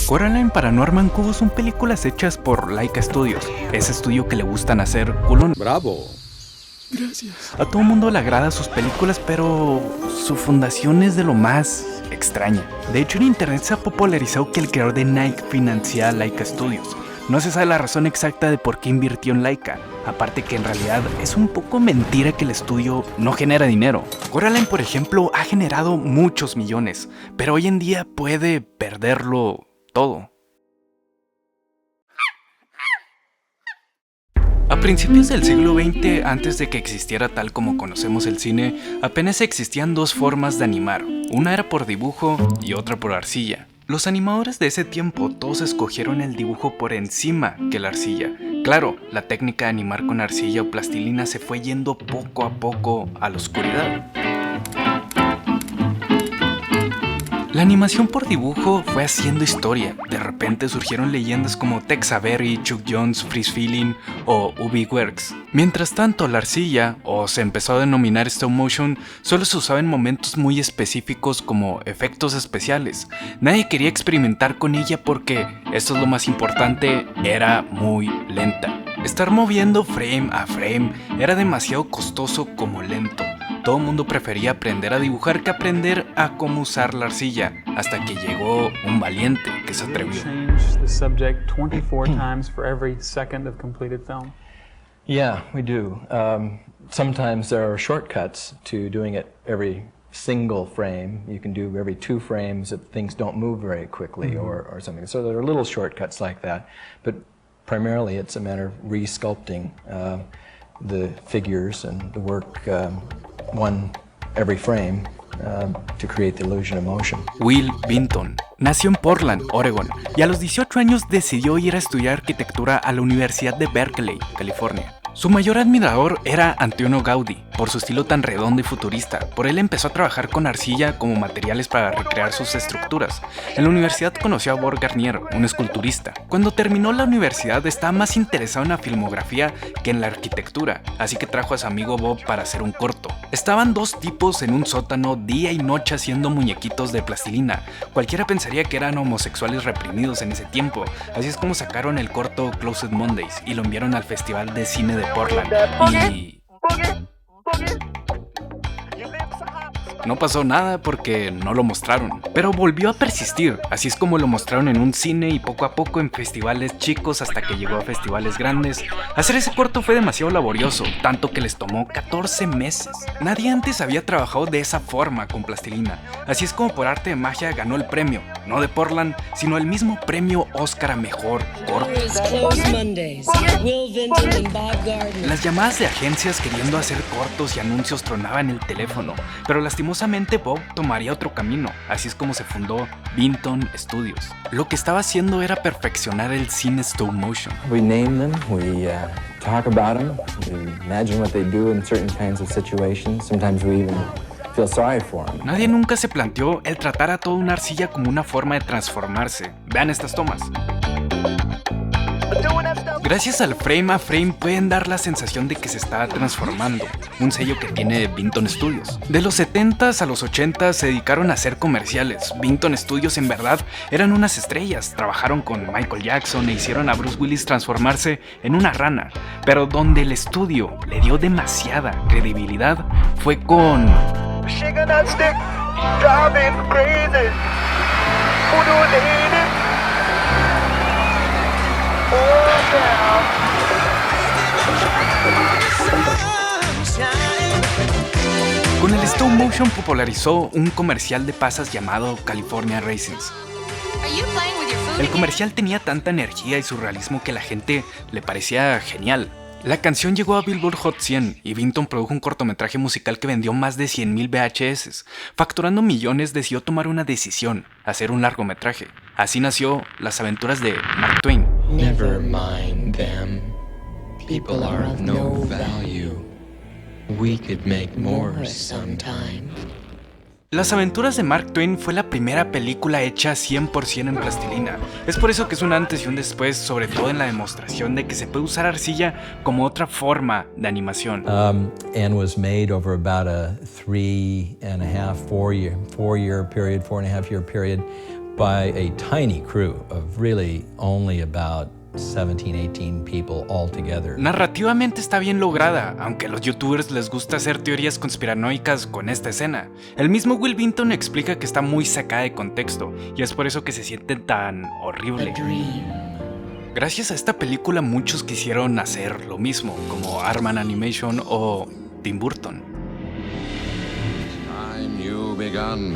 Coraline para Norman Cubos son películas hechas por Laika Studios, ese estudio que le gustan hacer culones. ¡Bravo! Gracias. A todo mundo le agrada sus películas, pero su fundación es de lo más extraña. De hecho, en internet se ha popularizado que el creador de Nike financia a Laika Studios. No se sabe la razón exacta de por qué invirtió en Laika, aparte que en realidad es un poco mentira que el estudio no genera dinero. Coraline, por ejemplo, ha generado muchos millones, pero hoy en día puede perderlo todo. A principios del siglo XX, antes de que existiera tal como conocemos el cine, apenas existían dos formas de animar. Una era por dibujo y otra por arcilla. Los animadores de ese tiempo todos escogieron el dibujo por encima que la arcilla. Claro, la técnica de animar con arcilla o plastilina se fue yendo poco a poco a la oscuridad. La animación por dibujo fue haciendo historia. De repente surgieron leyendas como Tex Avery, Chuck Jones, Freeze Feeling o Ubi Werks. Mientras tanto, la arcilla, o se empezó a denominar stop motion, solo se usaba en momentos muy específicos como efectos especiales. Nadie quería experimentar con ella porque, esto es lo más importante, era muy lenta. Estar moviendo frame a frame era demasiado costoso como lento. Todo el mundo prefería aprender a dibujar que aprender a cómo usar la arcilla, hasta que llegó un valiente que se atrevió. Yeah, we do. Sometimes there are shortcuts to doing it every single frame. You can do every 2 frames if things don't move very quickly or something. So there are little shortcuts like that, but primarily it's a matter of resculpting the figures and the work one every frame to create the illusion of motion. Will Vinton nació en Portland, Oregon, y a los 18 años decidió ir a estudiar arquitectura a la Universidad de Berkeley, California. Su mayor admirador era Antonio Gaudí, por su estilo tan redondo y futurista. Por él empezó a trabajar con arcilla como materiales para recrear sus estructuras. En la universidad conoció a Bob Garnier, un esculturista. Cuando terminó la universidad estaba más interesado en la filmografía que en la arquitectura, así que trajo a su amigo Bob para hacer un corto. Estaban dos tipos en un sótano día y noche haciendo muñequitos de plastilina. Cualquiera pensaría que eran homosexuales reprimidos en ese tiempo. Así es como sacaron el corto Closed Mondays y lo enviaron al Festival de Cine de Portland. Y no pasó nada porque no lo mostraron, pero volvió a persistir. Así es como lo mostraron en un cine y poco a poco en festivales chicos hasta que llegó a festivales grandes. Hacer ese corto fue demasiado laborioso, tanto que les tomó 14 meses. Nadie antes había trabajado de esa forma con plastilina. Así es como por arte de magia ganó el premio, no de Portland, sino el mismo premio Oscar a mejor corto. Las llamadas de agencias queriendo hacer cortos y anuncios tronaban el teléfono, pero lastimosamente Bob tomaría otro camino. Así es como se fundó Vinton Studios. Lo que estaba haciendo era perfeccionar el cine stop motion. We name them, we talk about them, we imagine what they do in certain kinds of situations. Sometimes we even feel sorry for them. Nadie nunca se planteó el tratar a toda una arcilla como una forma de transformarse. Vean estas tomas. Gracias al frame a frame pueden dar la sensación de que se está transformando, un sello que tiene Vinton Studios. De los 70s a los 80s se dedicaron a hacer comerciales. Vinton Studios en verdad eran unas estrellas, trabajaron con Michael Jackson e hicieron a Bruce Willis transformarse en una rana, pero donde el estudio le dio demasiada credibilidad fue con Con el stop motion popularizó un comercial de pasas llamado California Raisins. El comercial tenía tanta energía y surrealismo que a la gente le parecía genial. La canción llegó a Billboard Hot 100 y Vinton produjo un cortometraje musical que vendió más de 100,000 VHS. Facturando millones decidió tomar una decisión, hacer un largometraje. Así nació Las aventuras de Mark Twain. Never mind them. People are of no value. We could make more sometime. Las aventuras de Mark Twain fue la primera película hecha 100% en plastilina. Es por eso que es un antes y un después, sobre todo en la demostración de que se puede usar arcilla como otra forma de animación. And was made over about a 4 and a half year period by a tiny crew of really only about 17, 18 people all together. Narrativamente está bien lograda, aunque a los youtubers les gusta hacer teorías conspiranoicas con esta escena. El mismo Will Vinton explica que está muy sacada de contexto, y es por eso que se siente tan horrible. Gracias a esta película muchos quisieron hacer lo mismo, como Arman Animation o Tim Burton. Time you begun.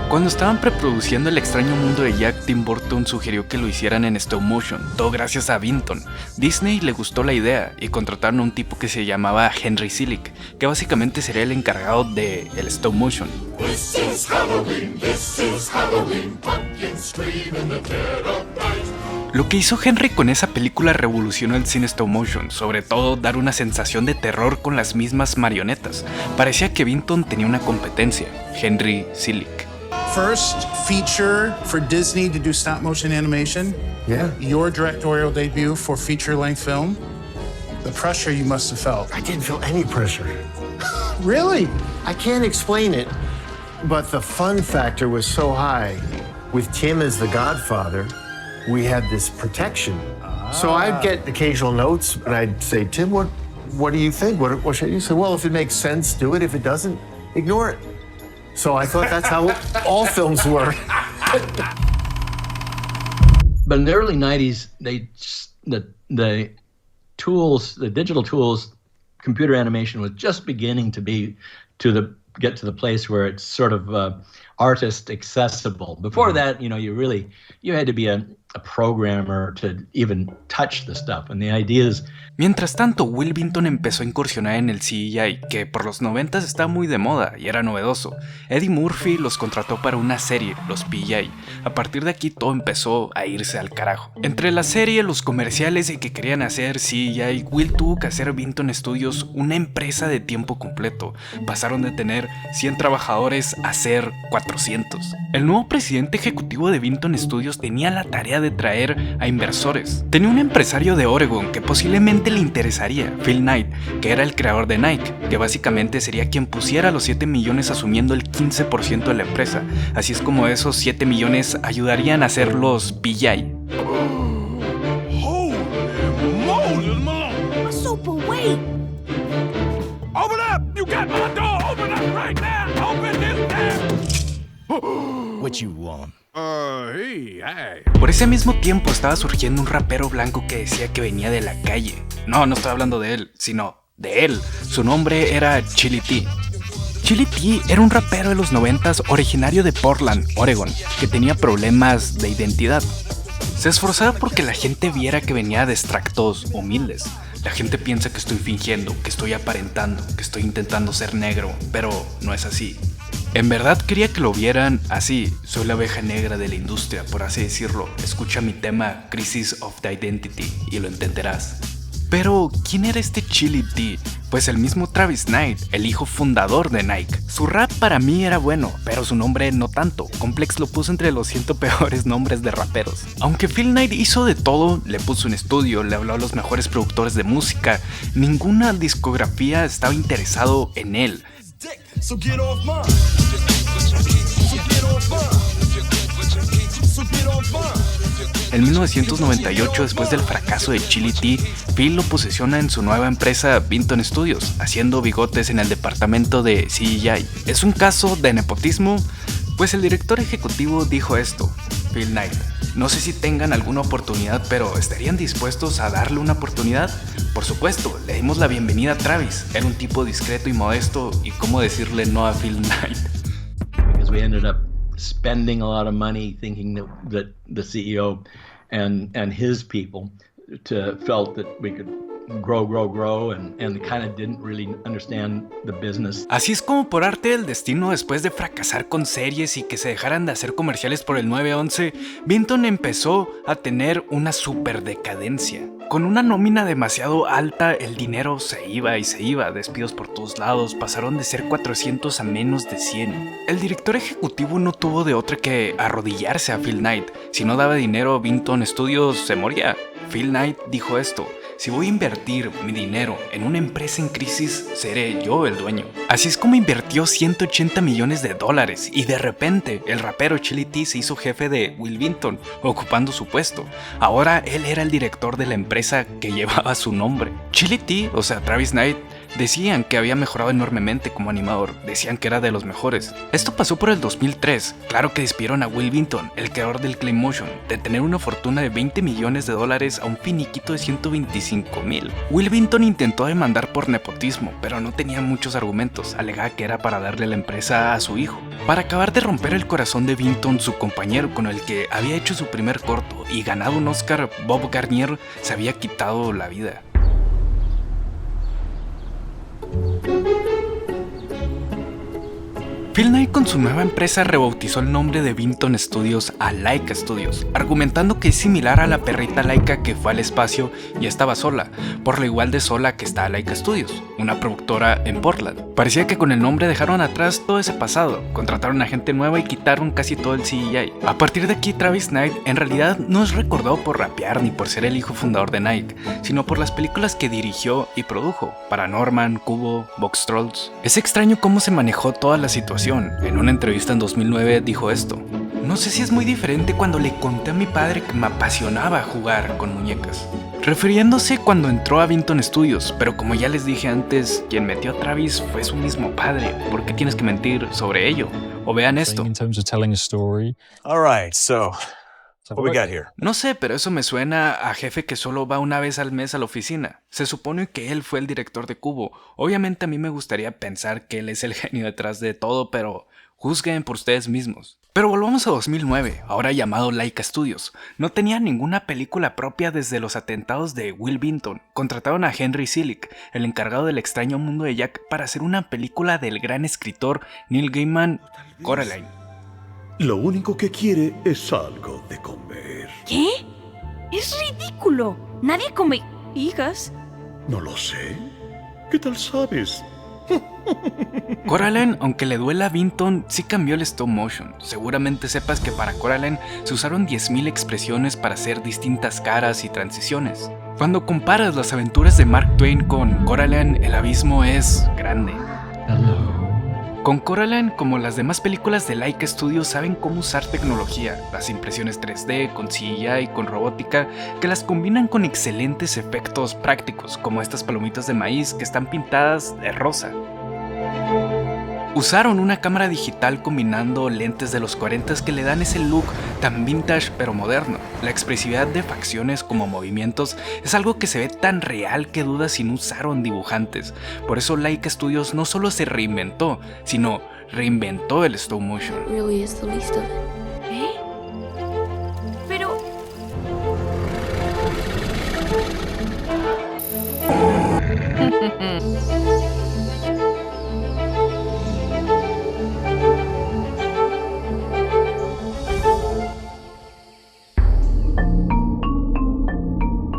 Cuando estaban preproduciendo El extraño mundo de Jack, Tim Burton sugirió que lo hicieran en stop motion, todo gracias a Vinton. Disney le gustó la idea y contrataron a un tipo que se llamaba Henry Selick, que básicamente sería el encargado de el stop motion. Lo que hizo Henry con esa película revolucionó el cine stop motion, sobre todo dar una sensación de terror con las mismas marionetas. Parecía que Vinton tenía una competencia, Henry Selick. First feature for Disney to do stop motion animation. Yeah. Your directorial debut for feature length film. The pressure you must have felt. I didn't feel any pressure. Really? I can't explain it, but the fun factor was so high. With Tim as the godfather, we had this protection. So I'd get occasional notes, and I'd say, Tim, what do you think? What should you say? Well, if it makes sense, do it. If it doesn't, ignore it. So I thought that's how all films were. But in the early 90s, the tools, the digital tools, computer animation was just beginning to get to the place where it's sort of artist accessible. Before that, you had to be a programmer to even touch the stuff. And the idea is. Mientras tanto, Will Vinton empezó a incursionar en el CGI, que por los 90s estaba muy de moda y era novedoso. Eddie Murphy los contrató para una serie, los PI. A partir de aquí todo empezó a irse al carajo. Entre la serie, los comerciales y que querían hacer CGI, Will tuvo que hacer Vinton Studios una empresa de tiempo completo. Pasaron de tener 100 trabajadores a ser 400. El nuevo presidente ejecutivo de Vinton Studios tenía la tarea de traer a inversores. Tenía un empresario de Oregon que posiblemente le interesaría, Phil Knight, que era el creador de Nike, que básicamente sería quien pusiera los 7 millones asumiendo el 15% de la empresa. Así es como esos 7 millones ayudarían a hacer los PI. What you want? Por ese mismo tiempo estaba surgiendo un rapero blanco que decía que venía de la calle. No estoy hablando de él, sino de él. Su nombre era Chili T. Chili T era un rapero de los 90s originario de Portland, Oregon, que tenía problemas de identidad. Se esforzaba porque la gente viera que venía de extractos humildes. La gente piensa que estoy fingiendo, que estoy aparentando, que estoy intentando ser negro, pero no es así. En verdad quería que lo vieran así. Soy la oveja negra de la industria, por así decirlo. Escucha mi tema Crisis of the Identity y lo entenderás. Pero, ¿quién era este Chili T? Pues el mismo Travis Knight, el hijo fundador de Nike. Su rap para mí era bueno, pero su nombre no tanto. Complex lo puso entre los 100 peores nombres de raperos. Aunque Phil Knight hizo de todo, le puso un estudio, le habló a los mejores productores de música, ninguna discografía estaba interesado en él. En 1998, después del fracaso de Chili T, Phil lo posesiona en su nueva empresa Vinton Studios, haciendo bigotes en el departamento de CGI. ¿Es un caso de nepotismo? Pues el director ejecutivo dijo esto, Phil Knight. No sé si tengan alguna oportunidad, pero ¿estarían dispuestos a darle una oportunidad? Por supuesto, le dimos la bienvenida a Travis. Era un tipo discreto y modesto, y cómo decirle no a Phil Knight. Because we ended up spending a lot of money thinking that the CEO and his people felt that we could grow and kind of didn't really understand the business. Así es como por arte del destino, después de fracasar con series y que se dejaran de hacer comerciales por el 9/11, Vinton empezó a tener una super decadencia. Con una nómina demasiado alta, el dinero se iba, despidos por todos lados, pasaron de ser 400 a menos de 100. El director ejecutivo no tuvo de otra que arrodillarse a Phil Knight. Si no daba dinero, Vinton Studios se moría. Phil Knight dijo esto: si voy a invertir mi dinero en una empresa en crisis, seré yo el dueño. Así es como invirtió $180 millones y de repente el rapero Chili T se hizo jefe de Will Vinton, ocupando su puesto. Ahora él era el director de la empresa que llevaba su nombre. Chili T, o sea Travis Knight, decían que había mejorado enormemente como animador, decían que era de los mejores. Esto pasó por el 2003, claro que despidieron a Will Vinton, el creador del Claymotion, de tener una fortuna de $20 millones a un finiquito de $125,000. Will Vinton intentó demandar por nepotismo, pero no tenía muchos argumentos, alegaba que era para darle la empresa a su hijo. Para acabar de romper el corazón de Vinton, su compañero con el que había hecho su primer corto y ganado un Oscar, Bob Garnier, se había quitado la vida. Phil Knight con su nueva empresa rebautizó el nombre de Vinton Studios a Laika Studios, argumentando que es similar a la perrita Laika que fue al espacio y estaba sola, por lo igual de sola que está Laika Studios, una productora en Portland. Parecía que con el nombre dejaron atrás todo ese pasado, contrataron a gente nueva y quitaron casi todo el CGI. A partir de aquí, Travis Knight en realidad no es recordado por rapear ni por ser el hijo fundador de Nike, sino por las películas que dirigió y produjo, Paranorman, Kubo, Box Trolls. Es extraño cómo se manejó toda la situación. En una entrevista en 2009 dijo esto: no sé si es muy diferente cuando le conté a mi padre que me apasionaba jugar con muñecas, refiriéndose cuando entró a Vinton Studios, pero como ya les dije antes, quien metió a Travis fue su mismo padre. ¿Por qué tienes que mentir sobre ello? O vean esto. All right, so what we got here? No sé, pero eso me suena a jefe que solo va una vez al mes a la oficina. Se supone que él fue el director de Kubo. Obviamente a mí me gustaría pensar que él es el genio detrás de todo, pero juzguen por ustedes mismos. Pero volvamos a 2009, ahora llamado Laika Studios. No tenía ninguna película propia desde los atentados de Will Vinton. Contrataron a Henry Selick, el encargado del extraño mundo de Jack, para hacer una película del gran escritor Neil Gaiman, Coraline. Lo único que quiere es algo de comer. ¿Qué? Es ridículo. Nadie come hijas. No lo sé. ¿Qué tal sabes? Coraline, aunque le duela a Vinton, sí cambió el stop motion. Seguramente sepas que para Coraline se usaron 10.000 expresiones para hacer distintas caras y transiciones. Cuando comparas las aventuras de Mark Twain con Coraline, el abismo es grande. Con Coraline, como las demás películas de Laika Studios, saben cómo usar tecnología, las impresiones 3D, con CGI, con robótica, que las combinan con excelentes efectos prácticos, como estas palomitas de maíz que están pintadas de rosa. Usaron una cámara digital combinando lentes de los 40s que le dan ese look tan vintage pero moderno. La expresividad de facciones como movimientos es algo que se ve tan real que dudas si no usaron dibujantes. Por eso Laika Studios no solo se reinventó, sino reinventó el stop motion. ¿Eh? Pero...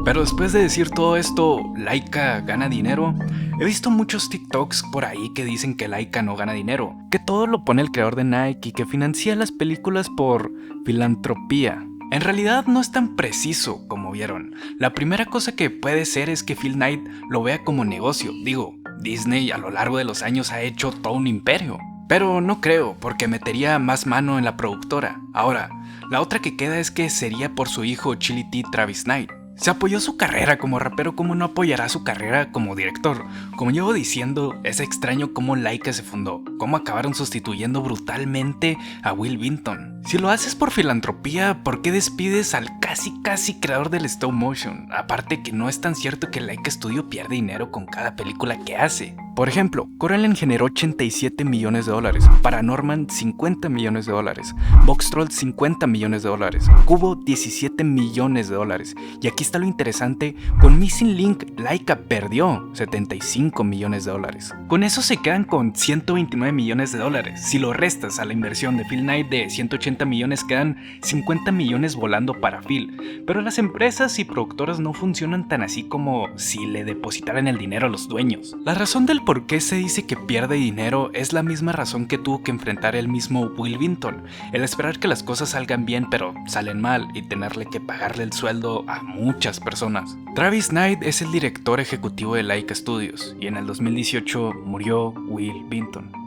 Pero después de decir todo esto, Laika gana dinero. He visto muchos TikToks por ahí que dicen que Laika no gana dinero, que todo lo pone el creador de Nike y que financia las películas por filantropía. En realidad no es tan preciso como vieron. La primera cosa que puede ser es que Phil Knight lo vea como negocio. Digo, Disney a lo largo de los años ha hecho todo un imperio. Pero no creo, porque metería más mano en la productora. Ahora, la otra que queda es que sería por su hijo Chili T. Travis Knight. Se apoyó su carrera como rapero, ¿cómo no apoyará su carrera como director? Como llevo diciendo, es extraño cómo Laika se fundó, cómo acabaron sustituyendo brutalmente a Will Vinton. Si lo haces por filantropía, ¿por qué despides al casi creador del stop motion? Aparte que no es tan cierto que Laika Studio pierde dinero con cada película que hace. Por ejemplo, Coraline generó $87 millones, Paranorman $50 millones, Box Trolls $50 millones, Kubo $17 millones. Y aquí está lo interesante, con Missing Link, Laika perdió $75 millones. Con eso se quedan con $129 millones. Si lo restas a la inversión de Phil Knight de $180 millones, quedan $50 millones volando para Phil. Pero las empresas y productoras no funcionan tan así como si le depositaran el dinero a los dueños. La razón del por qué se dice que pierde dinero es la misma razón que tuvo que enfrentar el mismo Will Vinton, el esperar que las cosas salgan bien pero salen mal y tenerle que pagarle el sueldo a muchos muchas personas. Travis Knight es el director ejecutivo de Laika Studios y en el 2018 murió Will Vinton.